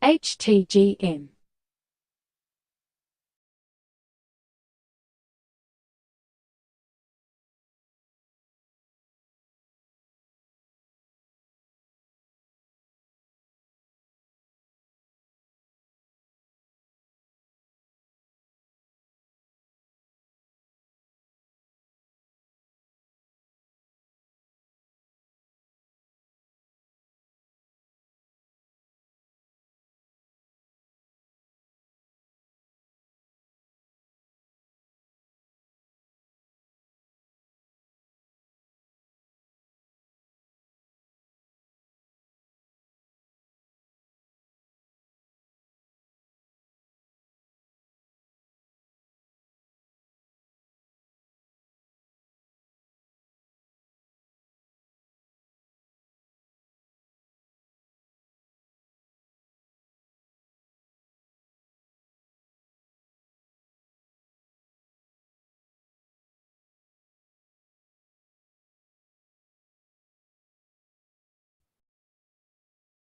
HTGM.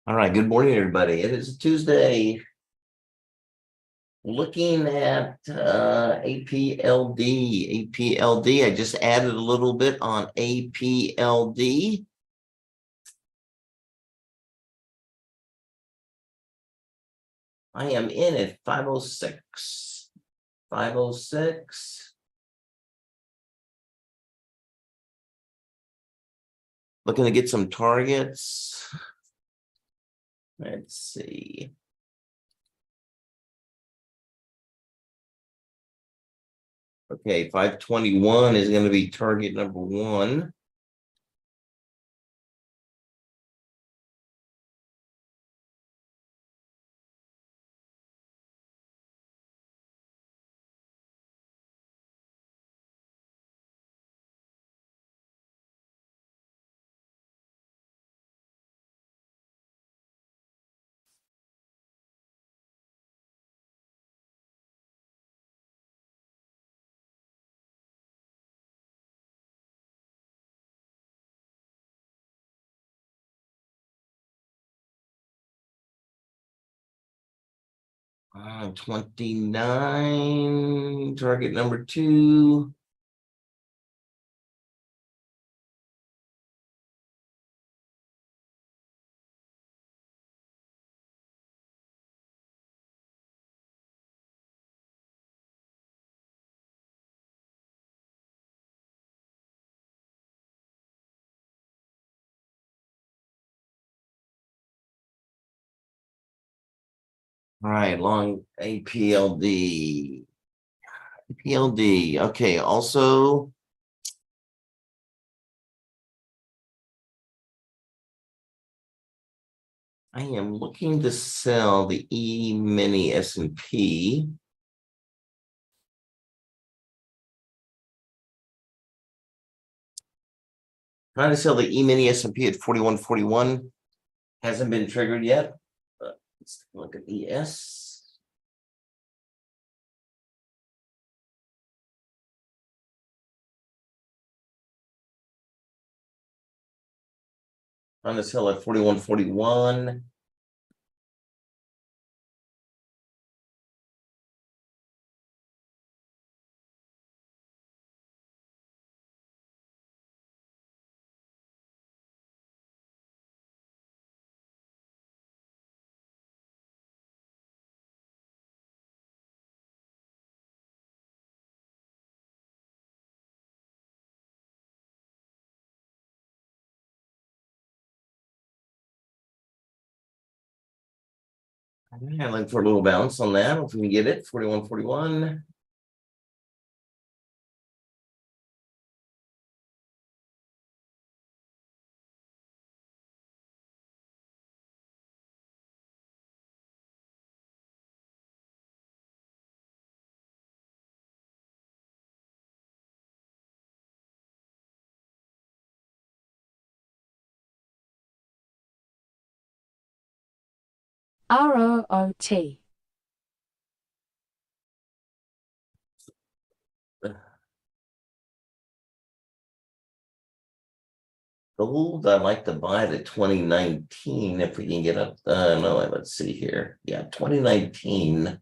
All right, good morning, everybody. It is Tuesday. Looking at APLD. APLD, I just added a little bit on APLD. I am in at 506. 506. Looking to get some targets. Let's see. Okay, 521 is going to be target number one. Uh, 29, target number two. All right, long APLD. APLD. Okay, also I am looking to sell the E-mini S&P. Trying to sell the E-mini S&P at 41.41. Hasn't been triggered yet. Let's look at ES. Trying to sell at 41.41. I'm looking for a little bounce on that. If we can get it, 41.41. ROOT. Gold, I'd like to buy the 2019 if we can get up. No, let's see here. Yeah, 2019. I'd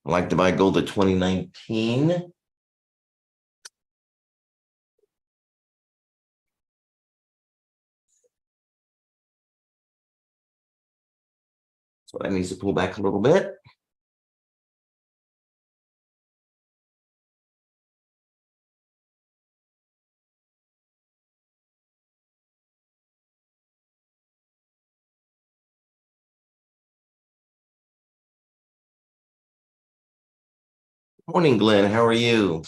like to buy gold at 2019. So that needs to pull back a little bit. Morning, Glenn. How are you?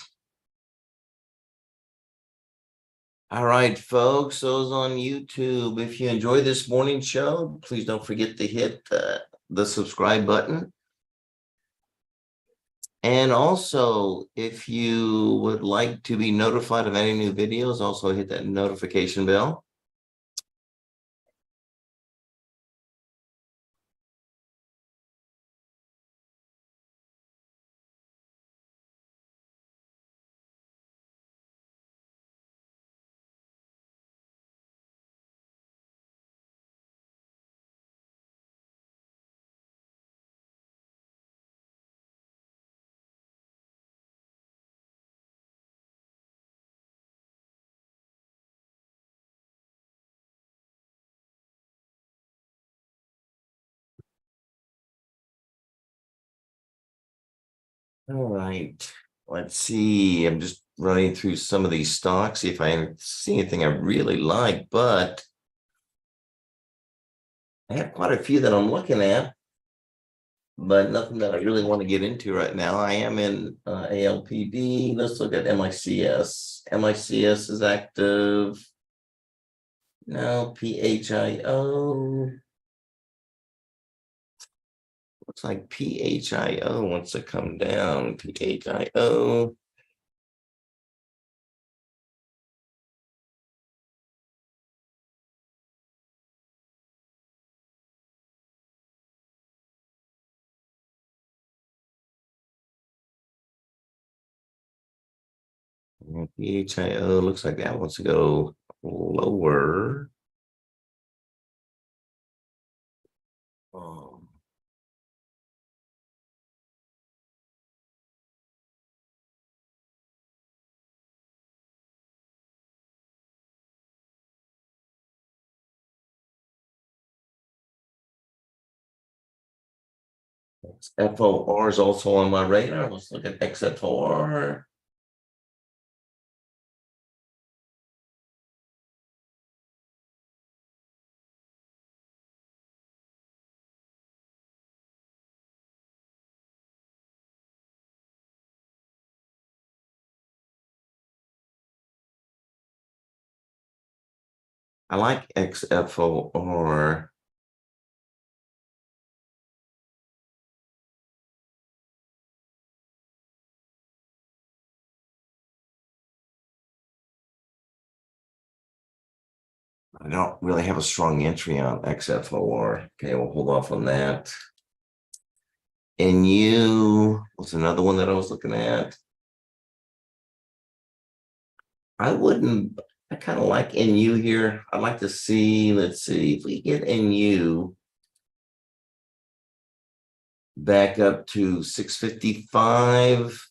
All right, folks, those on YouTube, if you enjoy this morning show, please don't forget to hit the subscribe button. And also, if you would like to be notified of any new videos, also hit that notification bell. All right, let's see. I'm just running through some of these stocks, see if I see anything I really like, but I have quite a few that I'm looking at, but nothing that I really want to get into right now. I am in ALPD. Let's look at MICS. MICS is active. No, PHIO. Looks like PHIO wants to come down. PHIO. PHIO looks like that wants to go lower. Um, FOR is also on my radar. Let's look at XFOR. I like XFOR. I don't really have a strong entry on XFOR. Okay, we'll hold off on that. NU was another one that I was looking at. I kind of like NU here. I'd like to see, let's see, if we get NU back up to 655.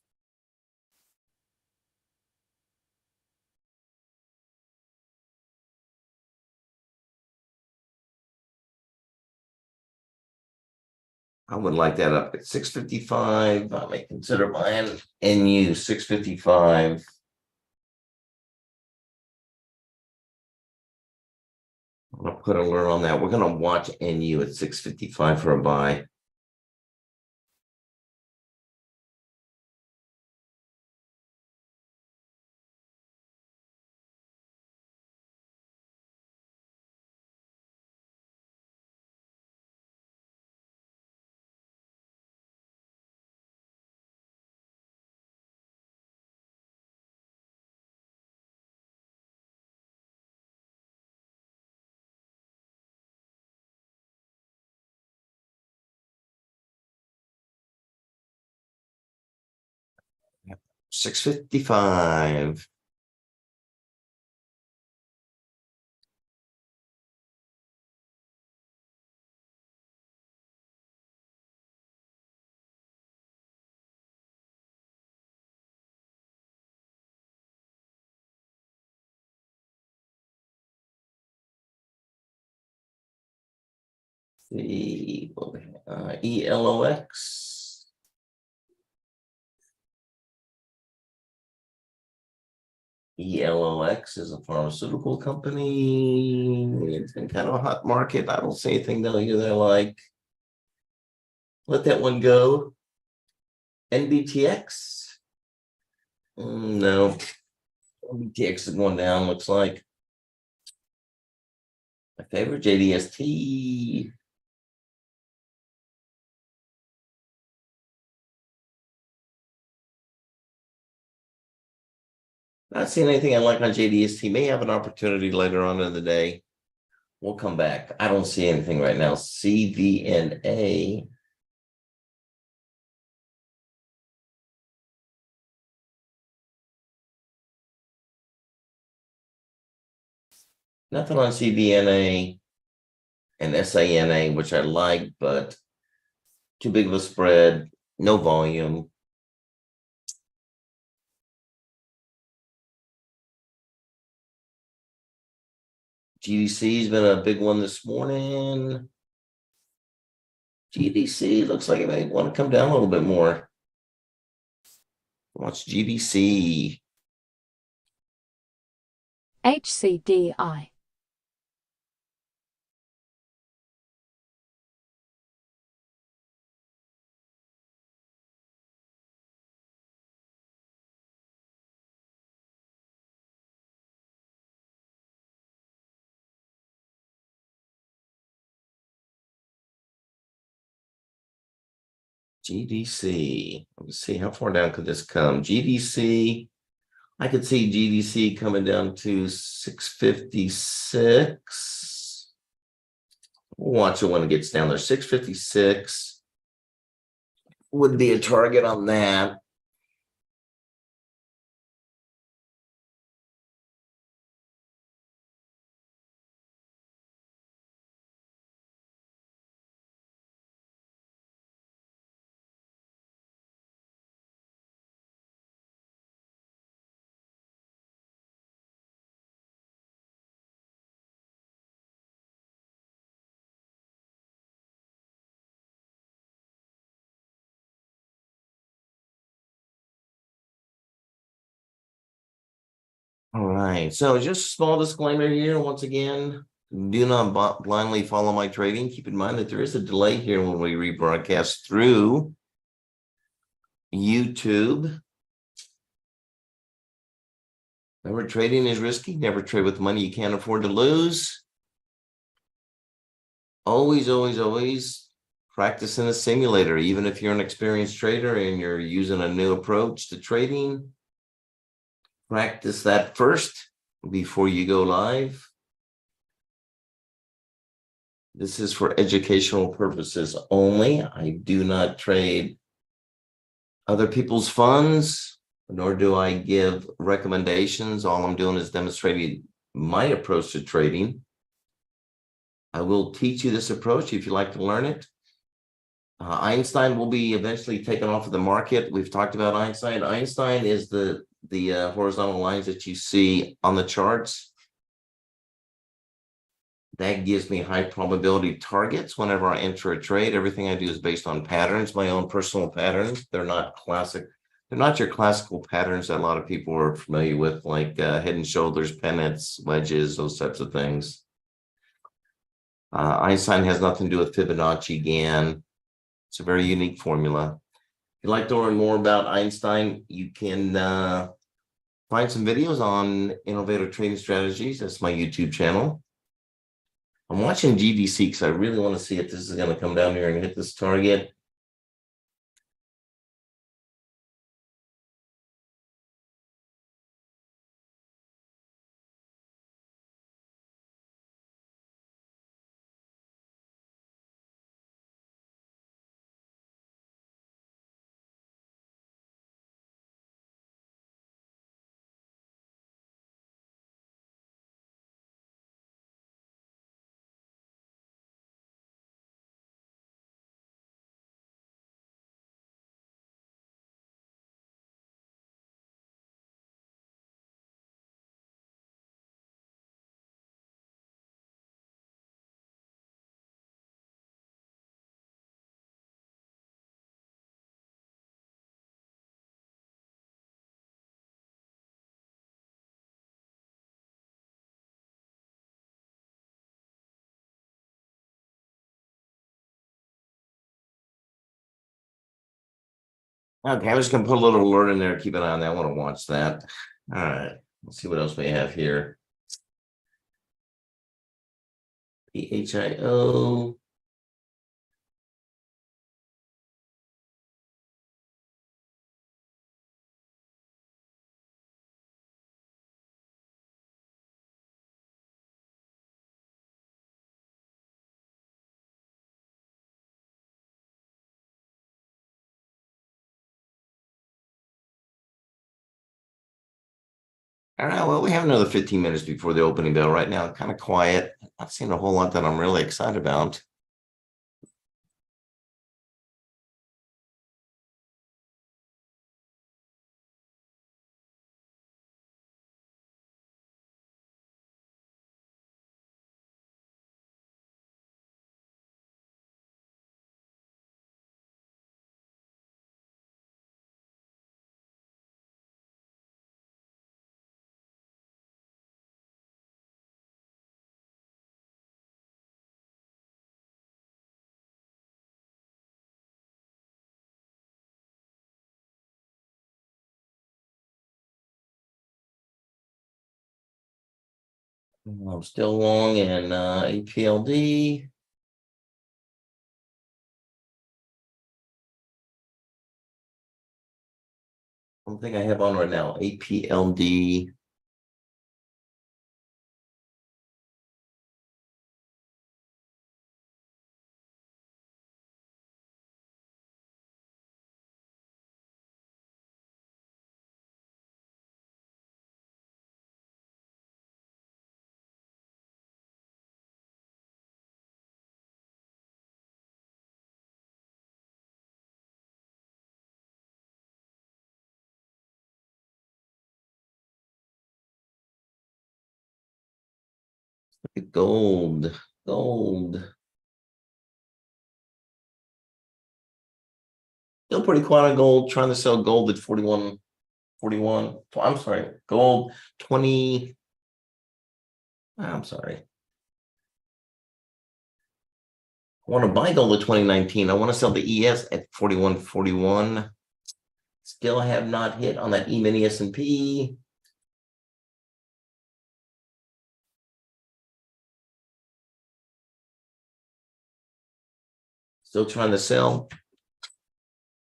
I would like that up at 655. I may consider buying NU 655. I'm gonna put an alert on that. We're gonna watch NU at 655 for a buy. Yep. 655. see, ELOX. ELOX is a pharmaceutical company. It's been kind of a hot market. I don't see anything down here that I like. Let that one go. NBTX. No. NBTX is going down, looks like. My favorite, JDST. Not seeing anything I like on JDST. May have an opportunity later on in the day. We'll come back. I don't see anything right now. CVNA. Nothing on CVNA and SANA, which I like, but too big of a spread, no volume. GDC has been a big one this morning. GDC looks like it may want to come down a little bit more. Watch GDC. HCDI. GDC. Let's see, how far down could this come? GDC. I could see GDC coming down to 656. We'll watch it when it gets down there. 656 would be a target on that. All right, so just a small disclaimer here. Once again, do not blindly follow my trading. Keep in mind that there is a delay here when we rebroadcast through YouTube. Remember, trading is risky. Never trade with money you can't afford to lose. Always, always, always practice in a simulator. Even if you're an experienced trader and you're using a new approach to trading, practice that first before you go live. This is for educational purposes only. I do not trade other people's funds, nor do I give recommendations. All I'm doing is demonstrating my approach to trading. I will teach you this approach if you'd like to learn it. Einstein will be eventually taken off of the market. We've talked about Einstein. Einstein is the horizontal lines that you see on the charts. That gives me high probability targets whenever I enter a trade. Everything I do is based on patterns, my own personal patterns. They're not classic. They're not your classical patterns that a lot of people are familiar with, like head and shoulders, pennants, wedges, those types of things. Einstein has nothing to do with Fibonacci, Gann. It's a very unique formula. If you'd like to learn more about Einstein, you can find some videos on innovative trading strategies. That's my YouTube channel. I'm watching GDC because I really want to see if this is going to come down here and hit this target. Okay, I'm just gonna put a little alert in there. Keep an eye on that. I want to watch that. All right, let's see what else we have here. PHIO. All right, well, we have another 15 minutes before the opening bell right now. Kind of quiet. Not seeing a whole lot that I'm really excited about. I'm still long in APLD. One thing I have on right now, APLD. Gold, gold. Still pretty quiet on gold, trying to sell gold at 41. I'm sorry, gold 20. I'm sorry. I want to buy gold at 2019. I want to sell the ES at 41.41. Still have not hit on that E-mini S&P. Still trying to sell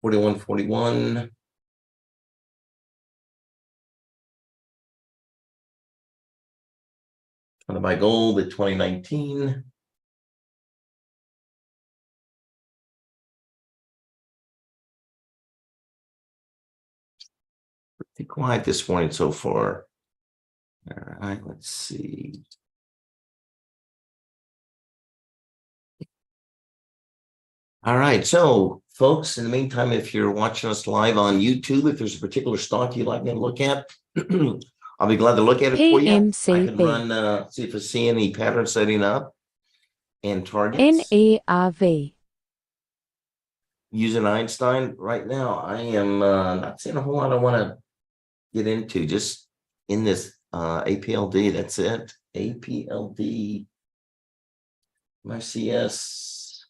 41.41. Trying to buy gold at 2019. Pretty quiet this morning so far. All right, let's see. All right, so folks, in the meantime, if you're watching us live on YouTube, if there's a particular stock you'd like me to look at, I'll be glad to look at it for you. I can PMCB, run, see if I see any pattern setting up and targets. NERV, Using Einstein right now, I am not seeing a whole lot I want to get into. Just in this APLD, that's it. APLD, my CS.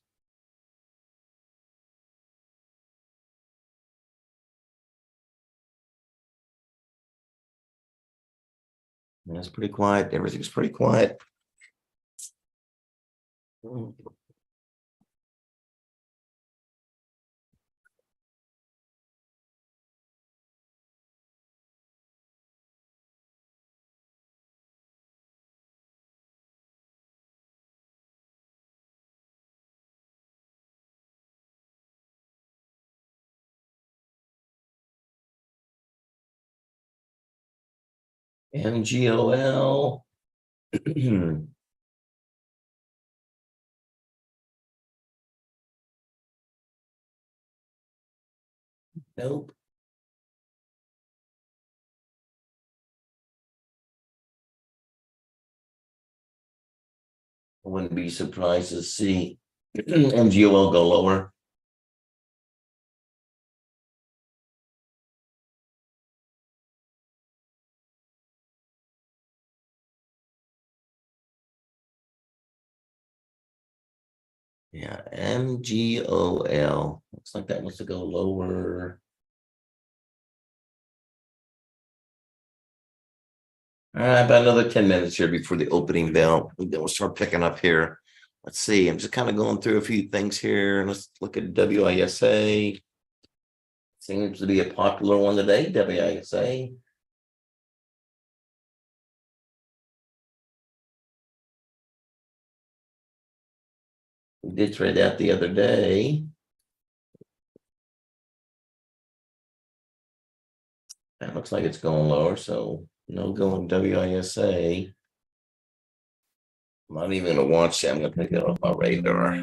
That's pretty quiet. Everything's pretty quiet. MGOL. Nope. I wouldn't be surprised to see MGOL go lower. Yeah, MGOL. Looks like that wants to go lower. All right, about another 10 minutes here before the opening bell. Then we'll start picking up here. Let's see. I'm just kind of going through a few things here. Let's look at WISA. Seems to be a popular one today, WISA. We did trade that the other day. That looks like it's going lower, so no going WISA. I'm not even gonna watch that. I'm gonna take it off my radar.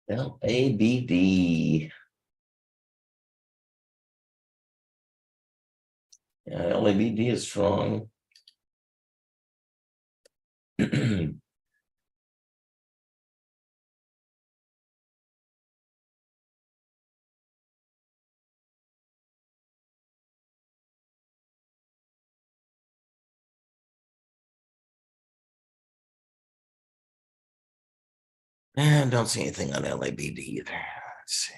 LABD. Yeah, LABD is strong. And don't see anything on LABD either. Let's see.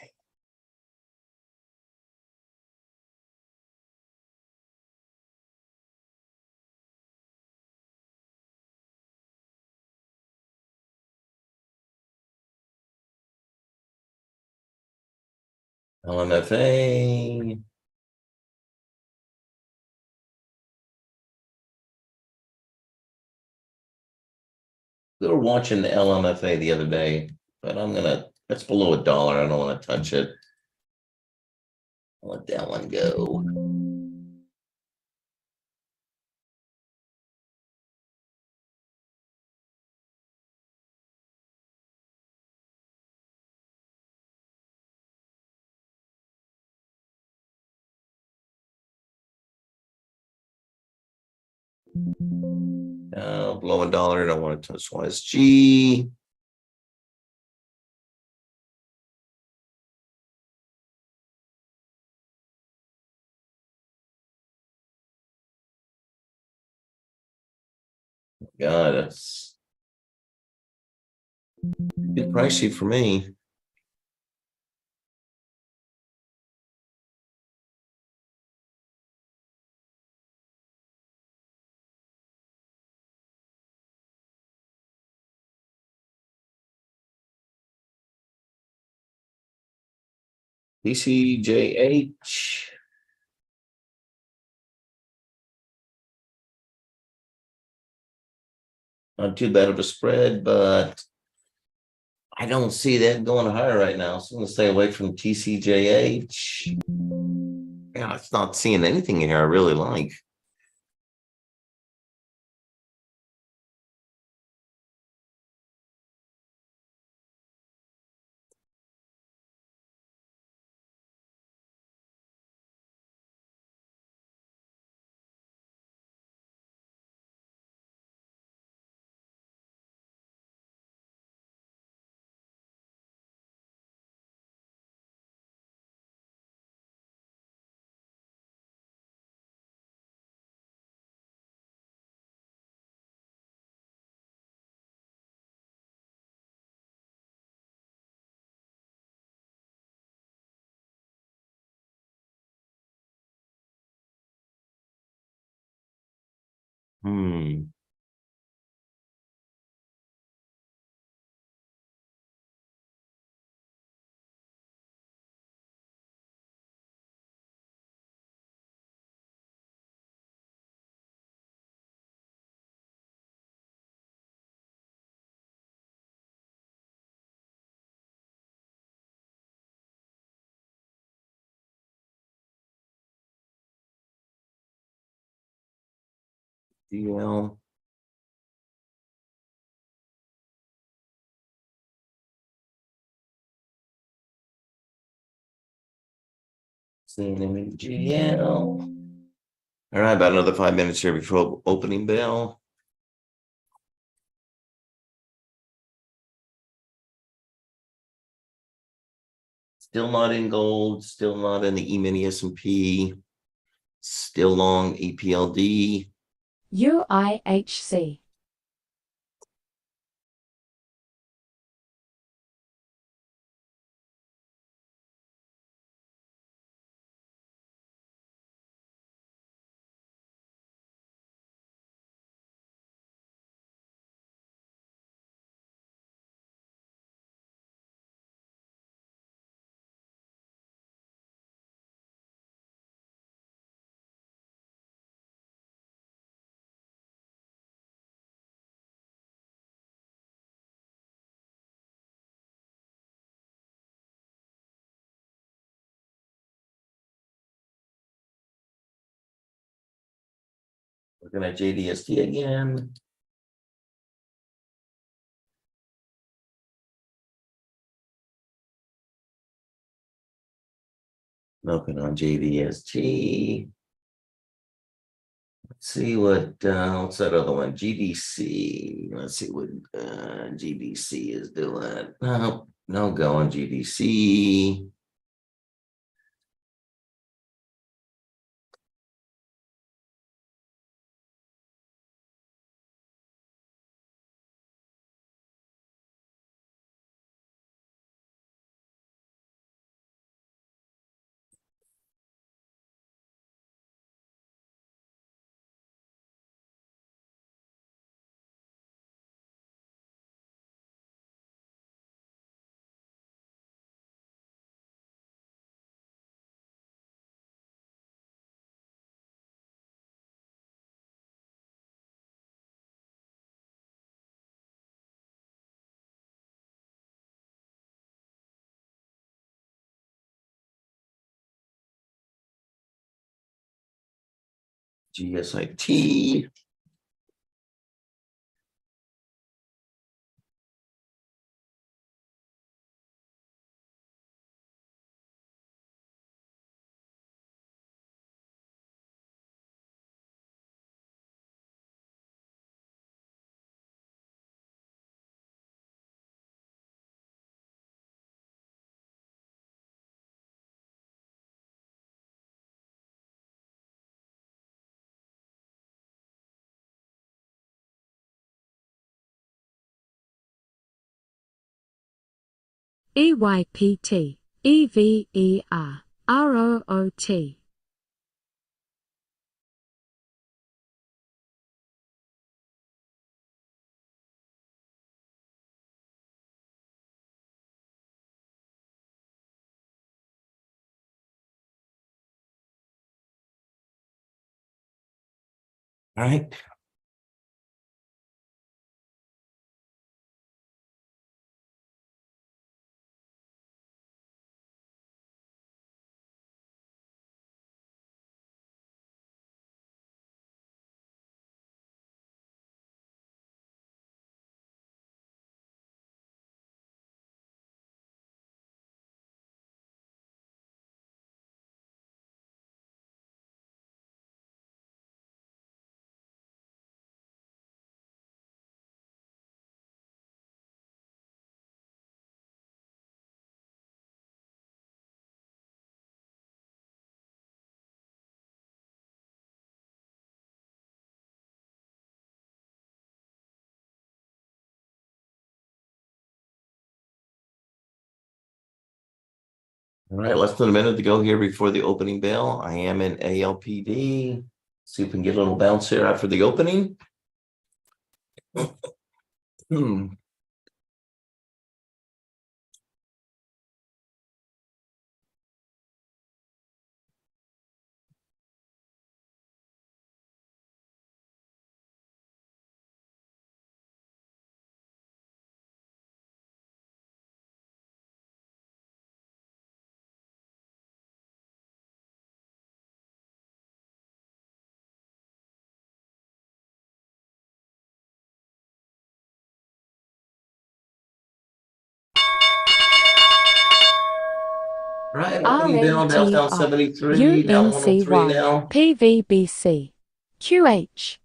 LMFA. We were watching the LMFA the other day, but that's below $1. I don't want to touch it. I'll let that one go. Below $1, I don't want to touch YSG. God, that's good price sheet for me. DCJH. Not too bad of a spread, but I don't see that going higher right now. So I'm gonna stay away from TCJH. Yeah, it's not seeing anything here I really like. Hmm. DL. CNMGL. All right, about another 5 minutes here before opening bell. Still not in gold, still not in the E-mini S&P, still long EPLD. UIHC. Looking at JDST again. Looking on JDST. Let's see what's that other one? GDC. Let's see what GDC is doing. No go on GDC. GSIT. EYPT. EVER. ROOT. All right. All right, less than a minute to go here before the opening bell. I am in ALPD. See if we can get a little bounce here after the opening. Right, opening bell, Dow's down RMTI. 73, down 103 UNCY. now. PVBC. QH.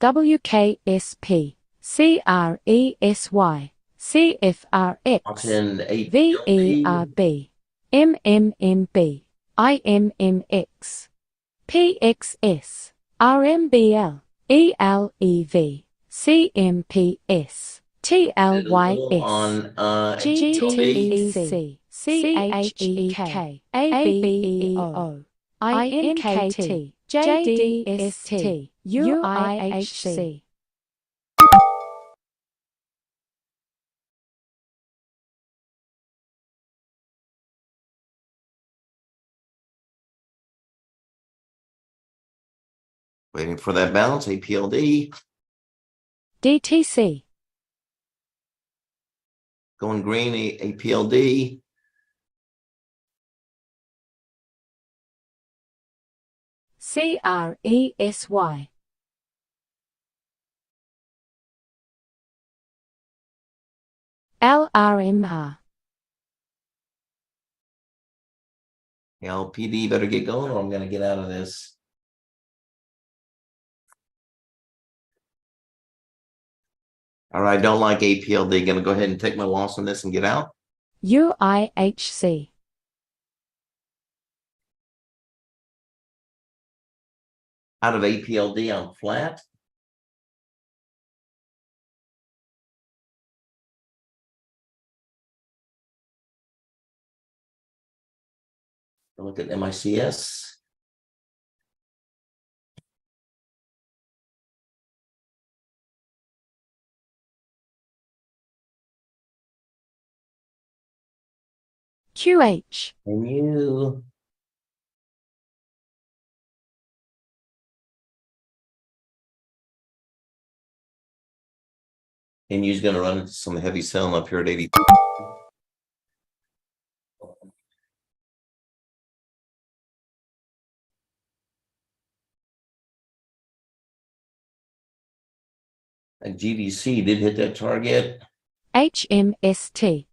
WKSP. CRESY. CFRX. Option 8 LP. VERB. MMMB, IMMX, PXS, RMBL, ELEV, CMPS, TLYS, On GTEC, CHEK, ABEO, INKT, JDST, UIHC. waiting for that bounce, APLD. DTC, Going green, APLD. CRESY, LRMR, LPD better get going or I'm gonna get out of this. All right, don't like APLD. Gonna go ahead and take my loss on this and get out. UIHC, Out of APLD, I'm flat. Look at MICS. QH, And you. And you're gonna run into some heavy selling up here at 80. And GDC did hit that target. HMST,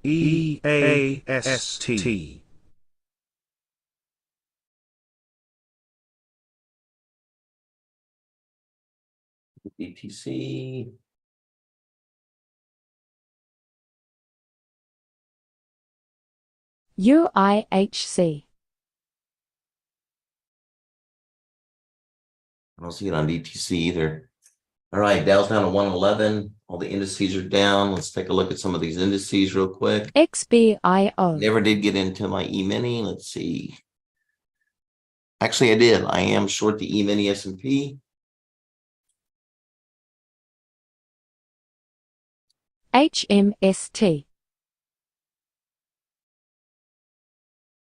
EAST. BTC. UIHC, I don't see it on DTC either. All right, Dow's down to 111. All the indices are down. Let's take a look at some of these indices real quick. XBIO, Never did get into my E-mini. Let's see. Actually, I did. I am short the E-mini S&P. HMST,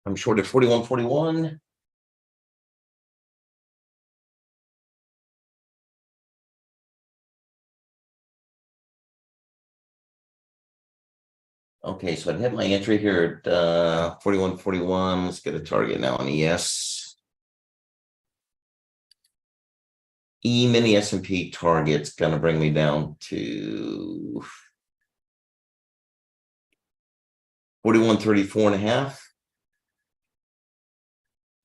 I'm short at 41.41. Okay, so I'd hit my entry here at 41.41. Let's get a target now on ES. E-mini S&P target's gonna bring me down to 41.34.5.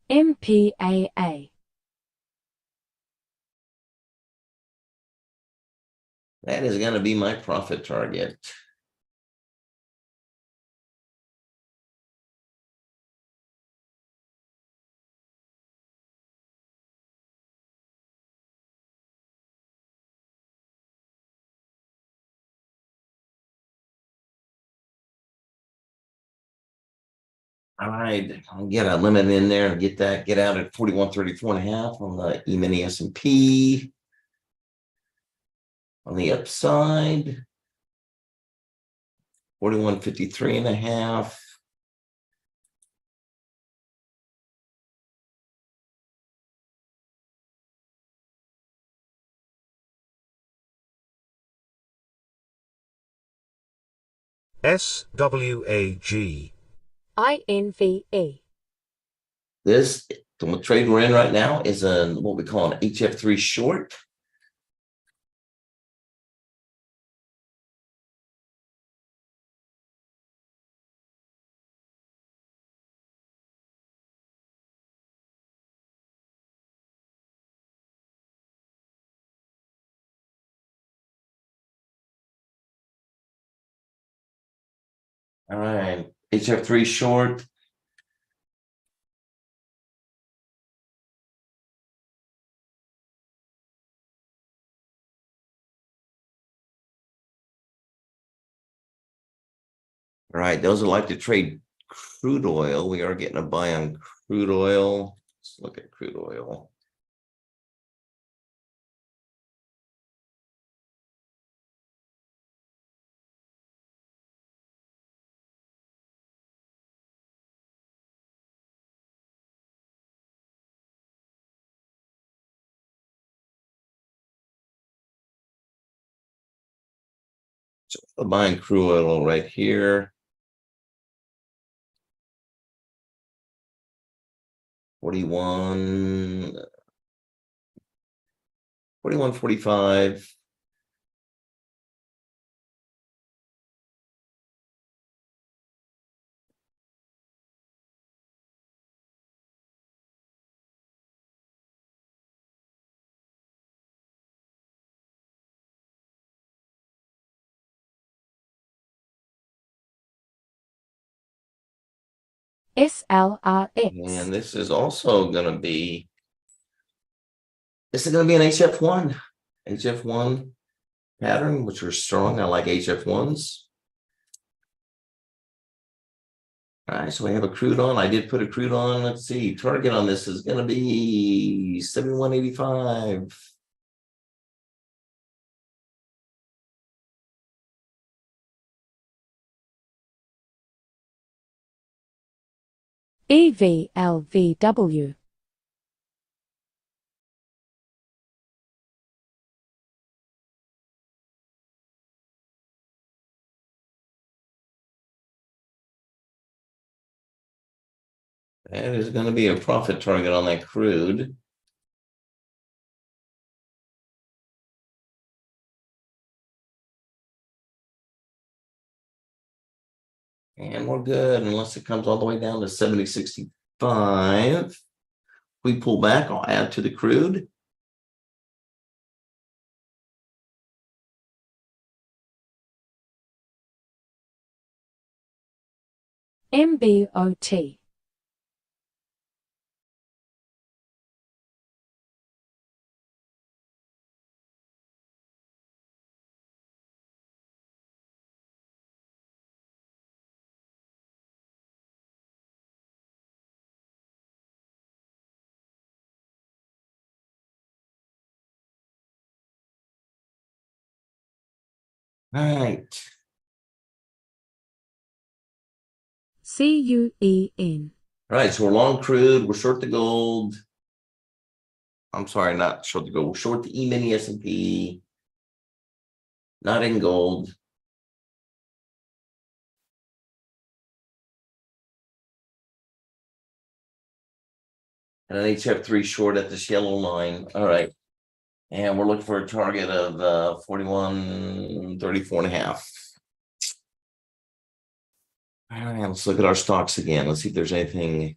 MPAA, That is gonna be my profit target. All right, I'll get a limit in there and get out at 41.34.5 on the E-mini S&P. On the upside, 41.53.5. SWAG. INVE, This, the trade we're in right now is what we call an HF3 short. All right, HF3 short. All right, those that like to trade crude oil, we are getting a buy on crude oil. Let's look at crude oil. So I'm buying crude oil right here. 41, 41.45. SLRX. And this is also going to be, this is going to be an HF1. HF1 pattern, which are strong. I like HF1s. All right, so we have a crude on. I did put a crude on. Let's see. Target on this is going to be 71.85. EVLVW. That is going to be a profit target on that crude. And we're good unless it comes all the way down to 70.65. We pull back, I'll add to the crude. MBOT. All right. CUEN. All right, so we're long crude, we're short the gold. I'm sorry, not short the gold, we're short the E-mini S&P. Not in gold. And an HF3 short at this yellow line. All right. And we're looking for a target of 41.34.5. All right, let's look at our stocks again. Let's see if there's anything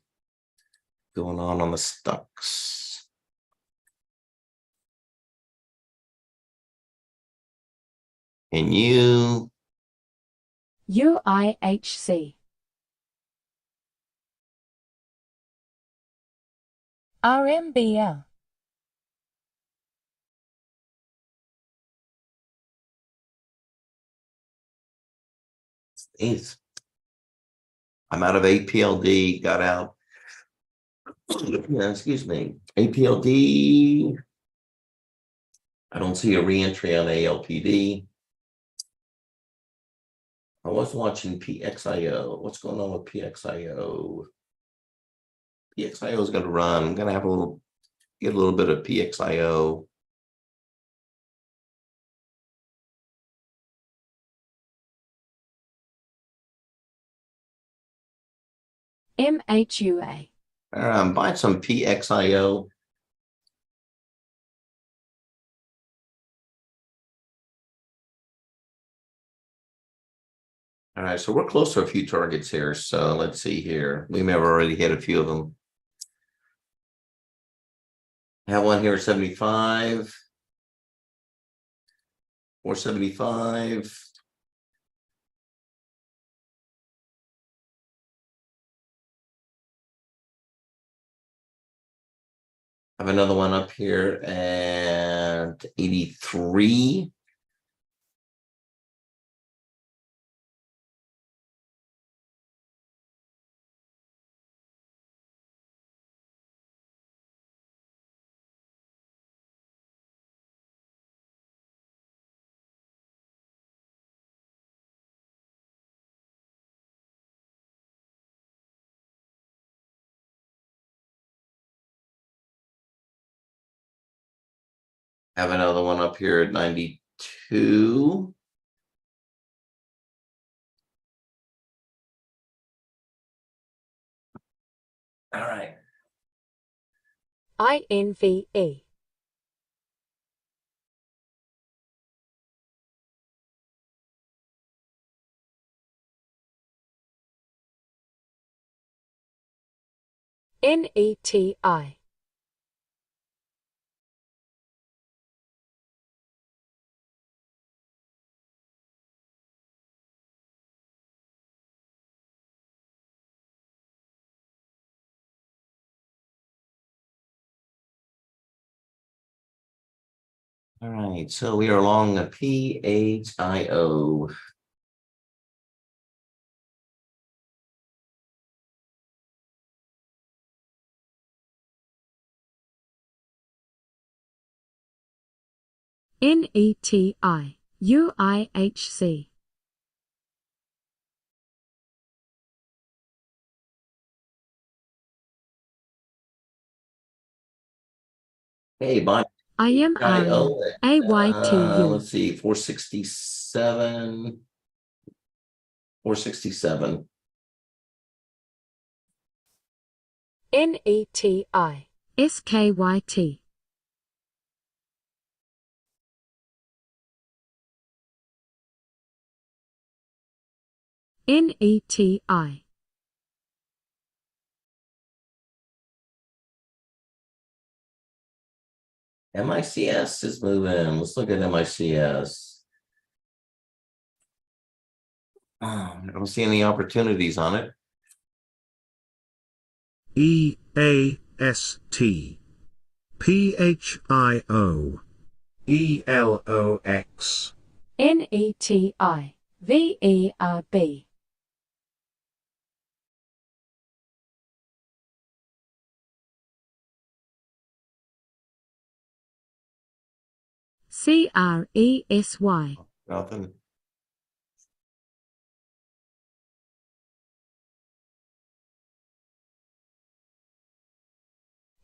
going on the stocks. And you, UIHC. RMBL. geez, I'm out of APLD, got out. Excuse me, APLD. I don't see a reentry on ALPD. I was watching PXIO. What's going on with PXIO? PXIO is going to run. I'm going to have get a little bit of PXIO. MHUA. I'm buying some PXIO. All right, so we're close to a few targets here. So let's see here. We may have already hit a few of them. Have one here at 75. 475. I have another one up here at 83. Have another one up here at 92. All right. INVE. NETI. All right. So we are along the PHIO. NETI. UIHC. Hey, buy IMRM. PHIO at, AYTU. let's see, 467. 467. NETI. SKYT. NETI. MICS is moving. Let's look at MICS. I don't see any opportunities on it. EAST PHIO ELOX NETI. VERB. CRESY. Nothing.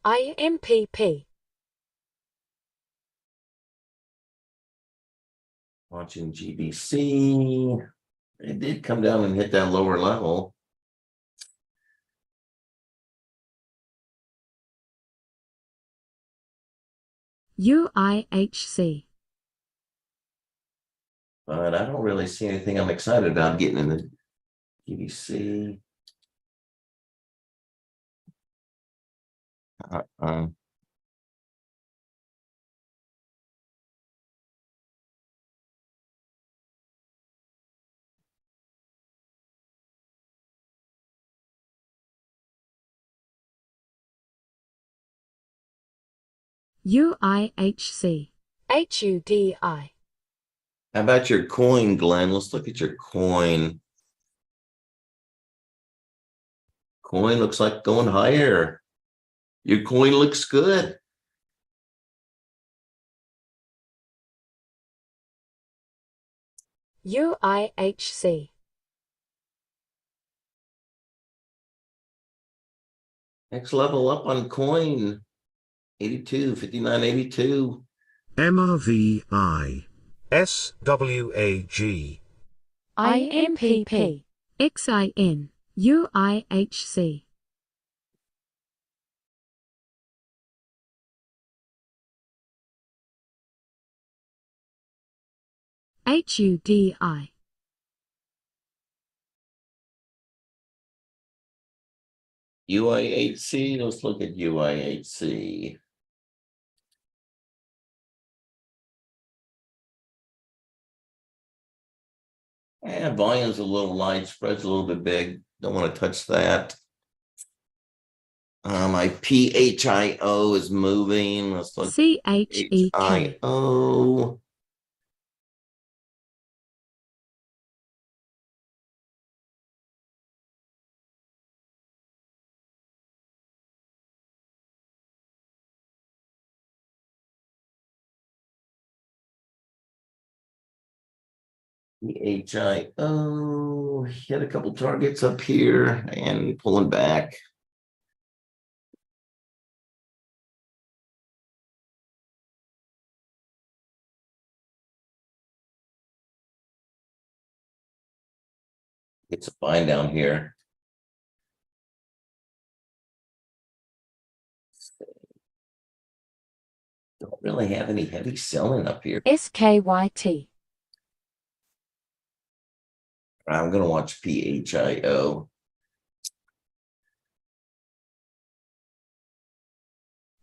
IMPP. Watching GBC. It did come down and hit that lower level. UIHC. But I don't really see anything I'm excited about getting in the GBC. Uh-uh. UIHC. HUDI. How about your coin, Glenn? Let's look at your coin. Coin looks like going higher. Your coin looks good. UIHC. Next level up on coin. 82, 59, 82. MRVI SWAG IMPP. XIN. UIHC. HUDI. UIHC, let's look at UIHC. And volume's a little light, spread's a little bit big. Don't want to touch that. My PHIO is moving. Let's look. CHEK. HIO. PHIO hit a couple targets up here and pulling back. It's a bind down here. Don't really have any heavy selling up here. SKYT. I'm gonna watch PHIO.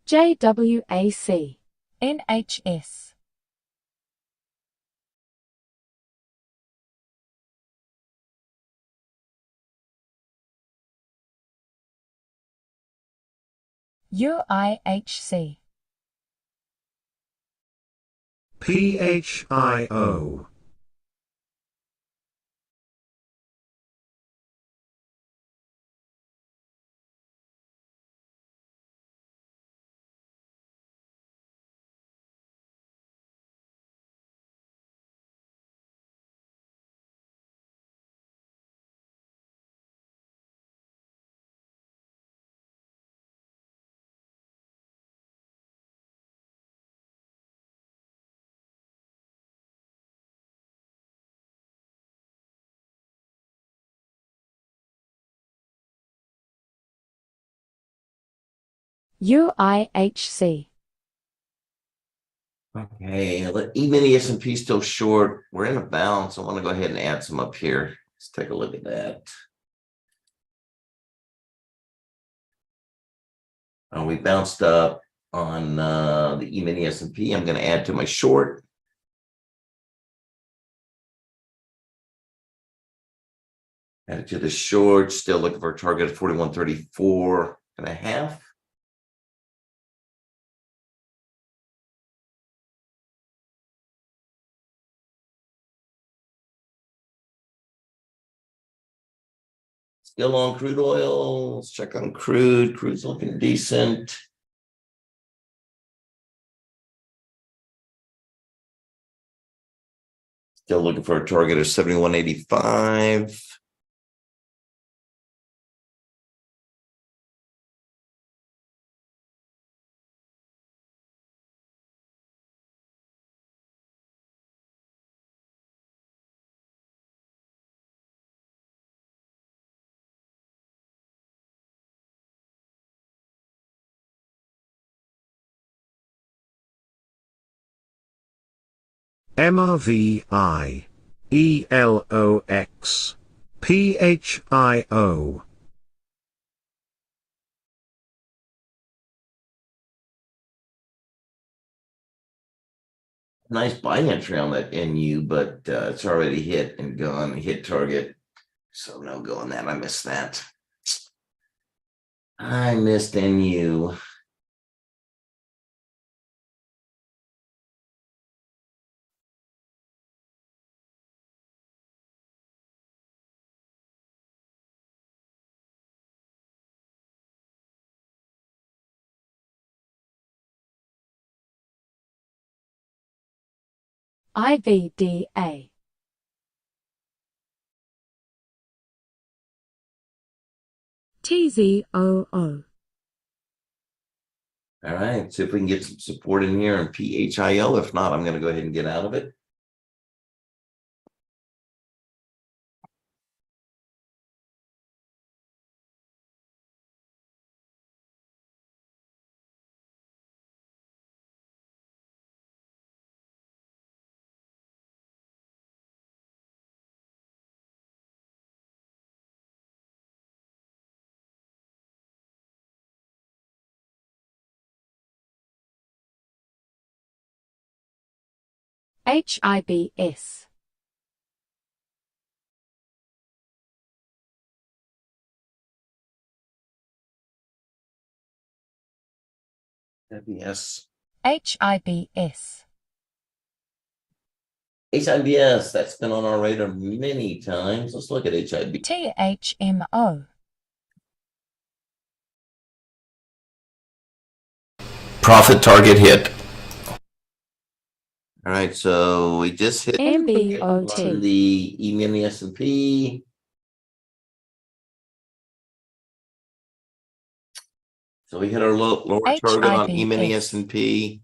JWAC. NHS. UIHC. PHIO. UIHC. Okay, E-mini S&P still short. We're in a bounce. I want to go ahead and add some up here. Let's take a look at that. We bounced up on the E-mini S&P. I'm going to add to my short. Add to the short. Still looking for a target of 41.34.5. Still on crude oil. Let's check on crude. Crude's looking decent. Still looking for a target of 71.85. MRVI. ELOX. PHIO. Nice buy entry on that NU, but it's already hit and gone, hit target. So no go on that. I missed that. I missed NU. IVDA. TZOO. All right, see if we can get some support in here in PHIO. If not, I'm going to go ahead and get out of it. HIBS. HIBS. HIBS. HIBS, that's been on our radar many times. Let's look at HIB. THMO. Profit target hit. All right, so we just hit MBOT. the E-mini S&P. So we hit our lower target on E-mini HIBS. S&P.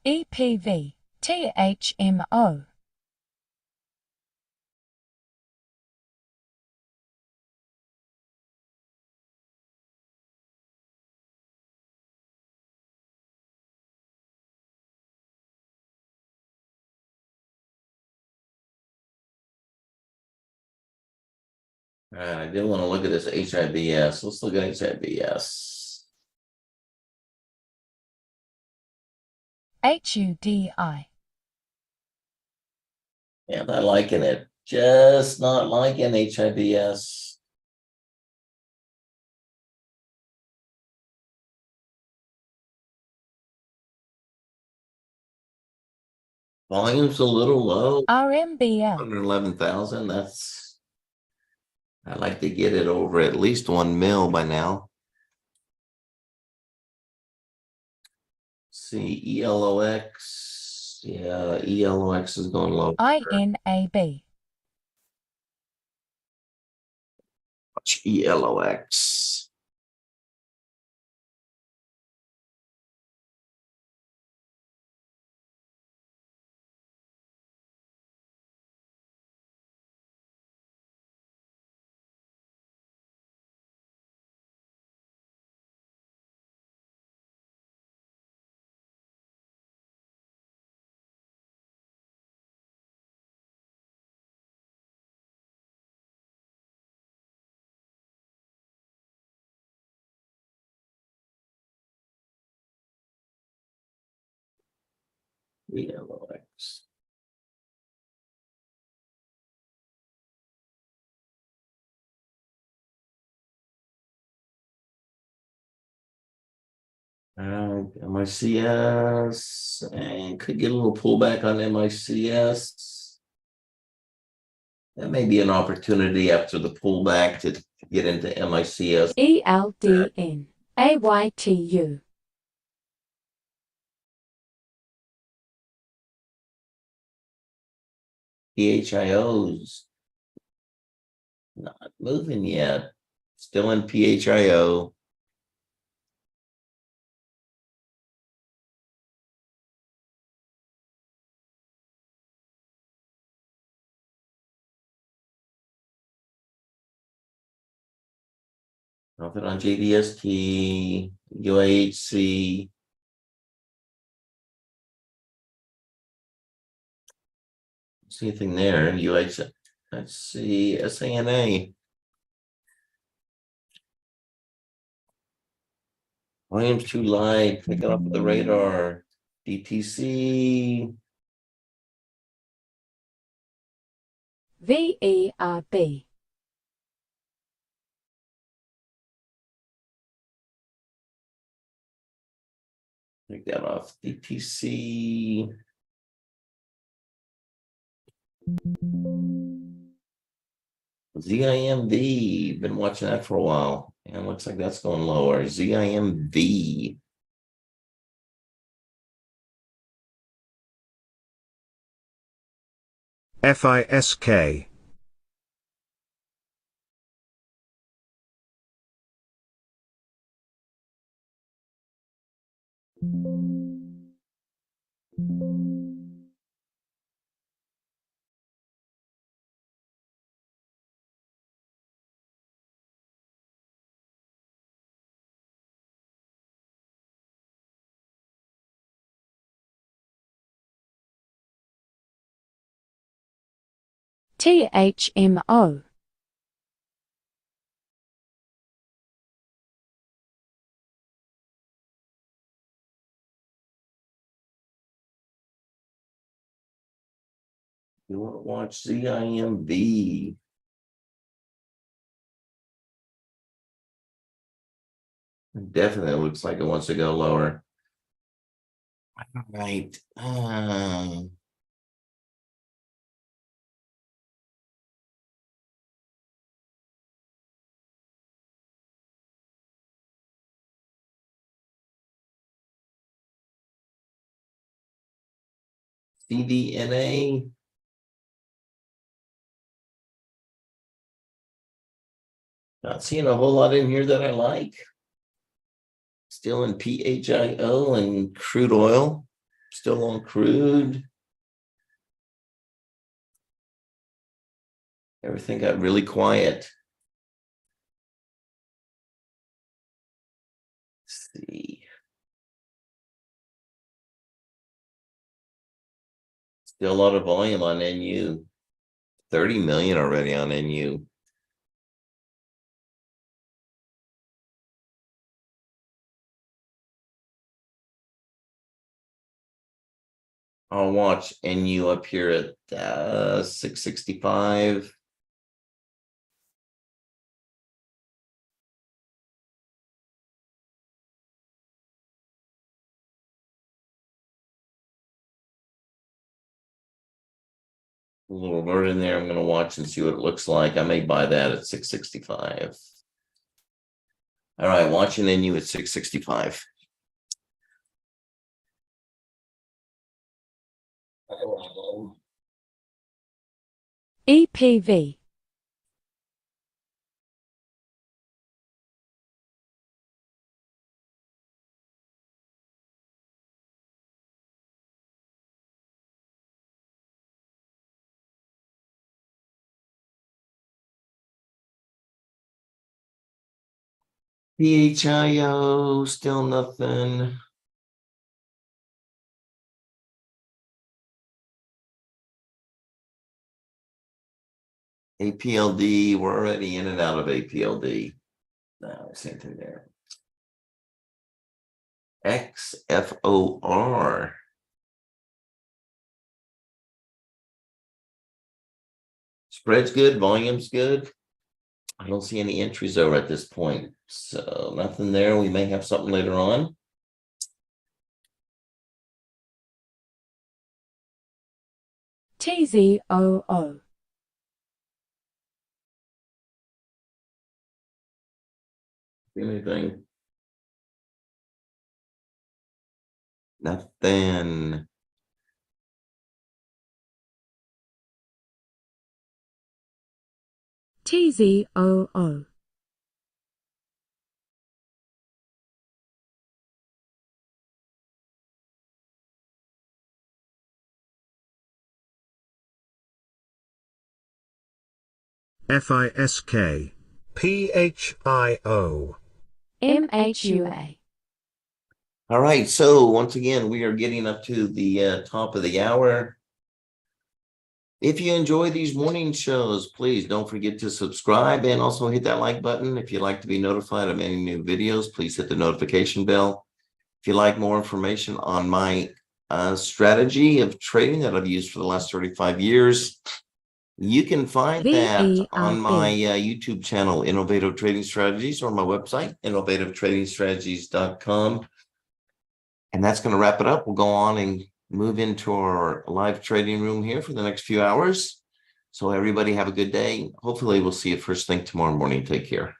EPV. THMO. All right, I did want to look at this HIBS. Let's look at HIBS. HUDI. Yeah, I'm not liking it. Just not liking HIBS. Volume's a little low, RMBL. 111,000. I'd like to get it over at least 1 mil by now. See, ELOX. Yeah, ELOX is going low. INAB. Watch ELOX. ELOX. MICS, and could get a little pullback on MICS. That may be an opportunity after the pullback to get into MICS. ELDN. AYTU. PHIO's not moving yet. Still in PHIO. Nothing on JDST, UAHC. See anything there? UH. Let's see, SANA. Volume's too light. Pick it up with the radar. DTC. VERB. Take that off. DTC. ZIMV. Been watching that for a while. And looks like that's going lower. ZIMV. FISK. THMO. You want to watch ZIMV? Definitely looks like it wants to go lower. All right. CDNA. Not seeing a whole lot in here that I like. Still in PHIO and crude oil. Still on crude. Everything got really quiet. Let's see. Still a lot of volume on NU. 30 million already on NU. I'll watch NU up here at 665. A little alert in there. I'm going to watch and see what it looks like. I may buy that at 665. All right, watching NU at 665. EPV. PHIO, still nothing. APLD, we're already in and out of APLD. No, same thing there. XFOR. Spread's good, volume's good. I don't see any entries over at this point. So nothing there. We may have something later on. TZOO. Anything? Nothing. TZOO. FISK. PHIO. MHUA. All right. So once again, we are getting up to the top of the hour. If you enjoy these morning shows, please don't forget to subscribe and also hit that like button. If you'd like to be notified of any new videos, please hit the notification bell. If you'd like more information on my strategy of trading that I've used for the last 35 years, you can find that on my YouTube channel, Innovative Trading Strategies, or my website, innovativetradingstrategies.com. And that's going to wrap it up. We'll go on and move into our live trading room here for the next few hours. So everybody have a good day. Hopefully we'll see you first thing tomorrow morning. Take care.